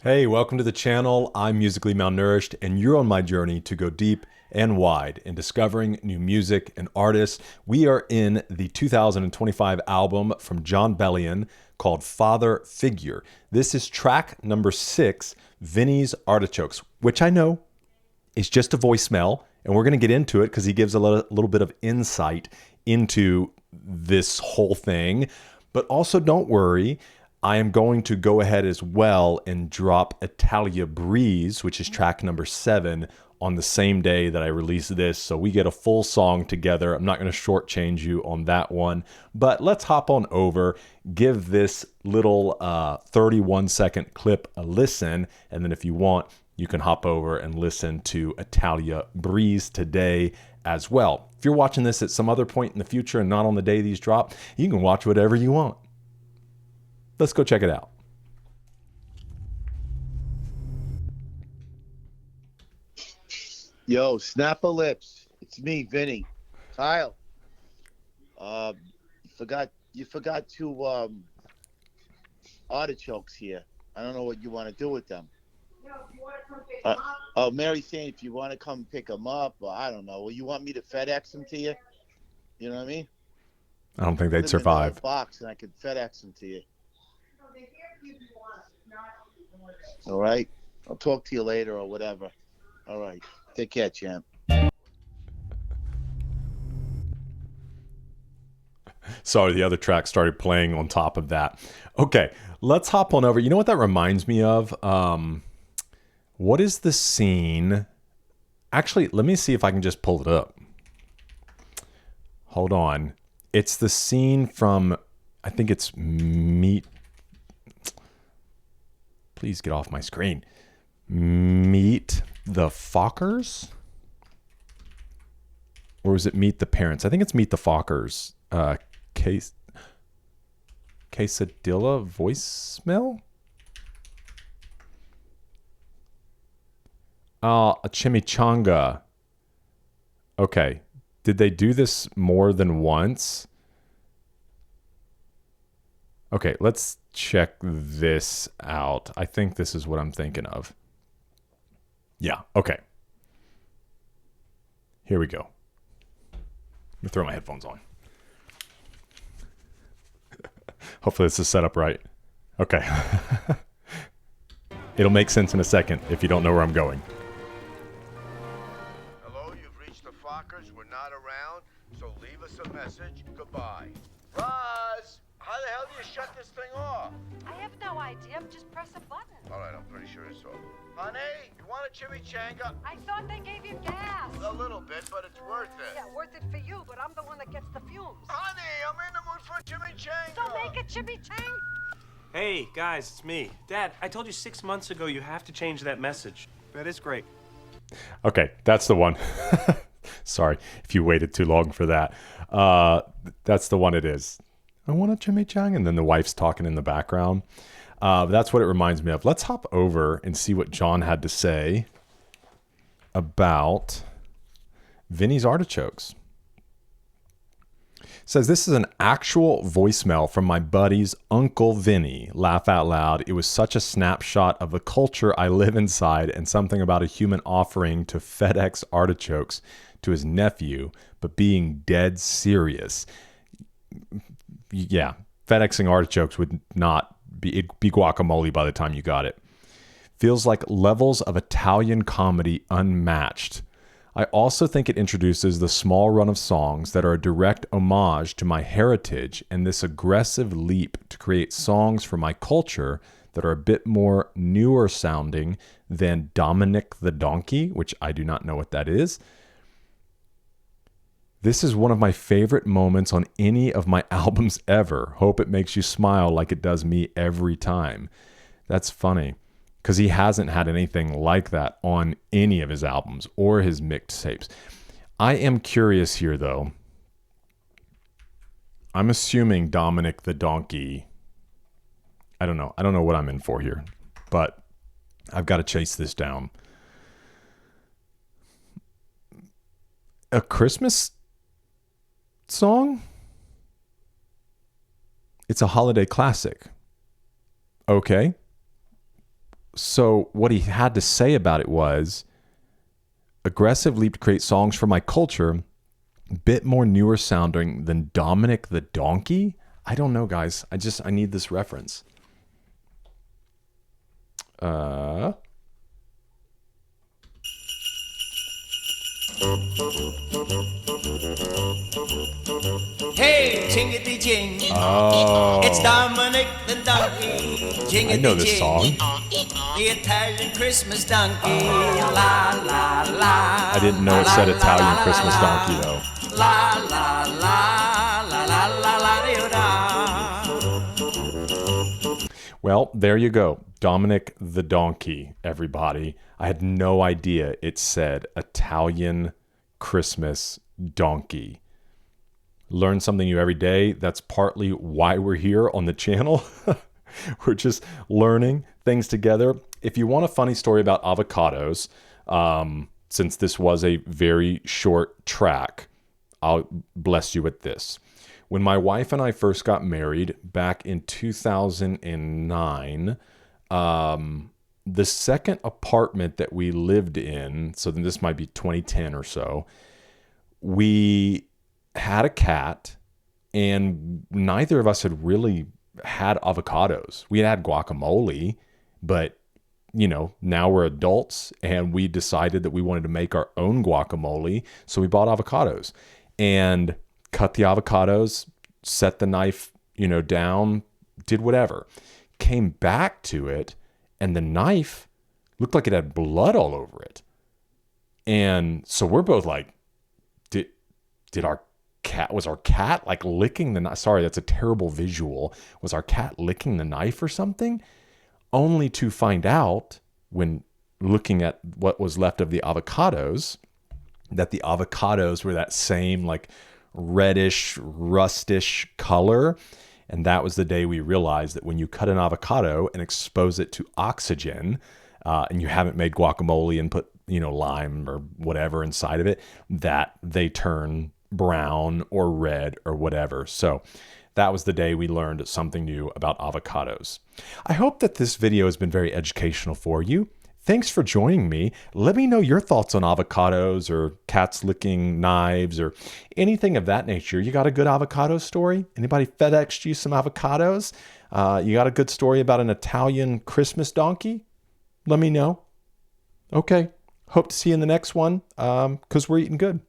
Hey, welcome to the channel. I'm Musically Malnourished, and you're on my journey to go deep and wide in discovering new music and artists. We are in the 2025 album from Jon Bellion called Father Figure. This is track number 6, Vinny's Artichokes, which I know is just a voicemail, and we're going to get into it because he gives a little bit of insight into this whole thing. But also don't worry, I am going to go ahead as well and drop Italia Breeze, which is track number 7, on the same day that I release this. So we get a full song together. I'm not going to shortchange you on that one, but let's hop on over, give this little 31-second clip a listen. And then if you want, you can hop over and listen to Italia Breeze today as well. If you're watching this at some other point in the future and not on the day these drop, you can watch whatever you want. Let's go check it out. Yo, snap a lips. It's me, Vinny. Kyle. You forgot two artichokes here. I don't know what you want to do with them. No, if you want to come pick them up. Oh, Mary's saying if you want to come pick them up, or I don't know. Well, you want me to FedEx them to you? You know what I mean? I don't think Put they'd 'em survive. in a box, and I could FedEx them to you. No, they're here if you want. If not, you can order it. All right? I'll talk to you later or whatever. All right. Take care, champ. Sorry, the other track started playing on top of that. Okay, let's hop on over. You know what that reminds me of? What is the scene? Actually, let me see if I can just pull it up. Hold on. It's the scene from, I think it's Meet. Please get off my screen. Meet the Fockers? Or was it Meet the Parents? I think it's Meet the Fockers. Quesadilla voicemail? A chimichanga. Okay. Did they do this more than once? Okay, let's check this out. I think this is what I'm thinking of. Yeah, okay. Here we go. Let me throw my headphones on. Hopefully this is set up right. Okay. It'll make sense in a second if you don't know where I'm going. Hello, you've reached the Fockers. We're not around, so leave us a message. Goodbye. Roz, how the hell do you shut this thing off? I have no idea. Just press a button. All right, I'm pretty sure it's off. Honey, you want a chimichanga? I thought they gave you gas. A little bit, but it's worth it. Yeah, worth it for you, but I'm the one that gets the fumes. Honey, I'm in the mood for a chimichanga. So make a chimichanga. Hey, guys, it's me. Dad, I told you 6 months ago you have to change that message. That is great. Okay, that's the one. Sorry if you waited too long for that. That's the one it is. I want a chimichanga. And then the wife's talking in the background. That's what it reminds me of. Let's hop over and see what Jon had to say about Vinny's Artichokes. It says, this is an actual voicemail from my buddy's Uncle Vinny. Laugh out loud. It was such a snapshot of the culture I live inside and something about a human offering to FedEx artichokes to his nephew, but being dead serious. Yeah, FedExing artichokes would not be, it'd be guacamole by the time you got it. Feels like levels of Italian comedy unmatched. I also think it introduces the small run of songs that are a direct homage to my heritage and this aggressive leap to create songs for my culture that are a bit more newer sounding than Dominic the Donkey, which I do not know what that is. This is one of my favorite moments on any of my albums ever. Hope it makes you smile like it does me every time. That's funny, because he hasn't had anything like that on any of his albums or his mixtapes. I am curious here, though. I'm assuming Dominic the Donkey. I don't know. I don't know what I'm in for here, but I've got to chase this down. A Christmas song? It's a holiday classic. Okay. So what he had to say about it was, aggressive leap to create songs for my culture, bit more newer sounding than Dominic the Donkey. I don't know, guys. I need this reference. Hey, jingity jing. Oh. It's Dominic the donkey. Jingity I know this song. The Italian Christmas donkey. La la la. I didn't know it said Italian Christmas donkey though. La la la la la la la. Well, there you go. Dominic the Donkey, everybody. I had no idea it said Italian Christmas donkey. Learn something new every day. That's partly why we're here on the channel. We're just learning things together. If you want a funny story about avocados, since this was a very short track, I'll bless you with this. When my wife and I first got married back in 2009, the second apartment that we lived in, so then this might be 2010 or so, we had a cat, and neither of us had really had avocados. We had guacamole, but you know, now we're adults and we decided that we wanted to make our own guacamole. So we bought avocados and cut the avocados, set the knife, down, did whatever. Came back to it, and the knife looked like it had blood all over it. And so we're both like, was our cat like licking the knife? Sorry, that's a terrible visual. Was our cat licking the knife or something? Only to find out when looking at what was left of the avocados, that the avocados were that same like reddish, rustish color. And that was the day we realized that when you cut an avocado and expose it to oxygen, and you haven't made guacamole and put, lime or whatever inside of it, that they turn brown or red or whatever. So that was the day we learned something new about avocados. I hope that this video has been very educational for you. Thanks for joining me. Let me know your thoughts on avocados or cats licking knives or anything of that nature. You got a good avocado story? Anybody FedExed you some avocados? You got a good story about an Italian Christmas donkey? Let me know. Okay. Hope to see you in the next one, because we're eating good.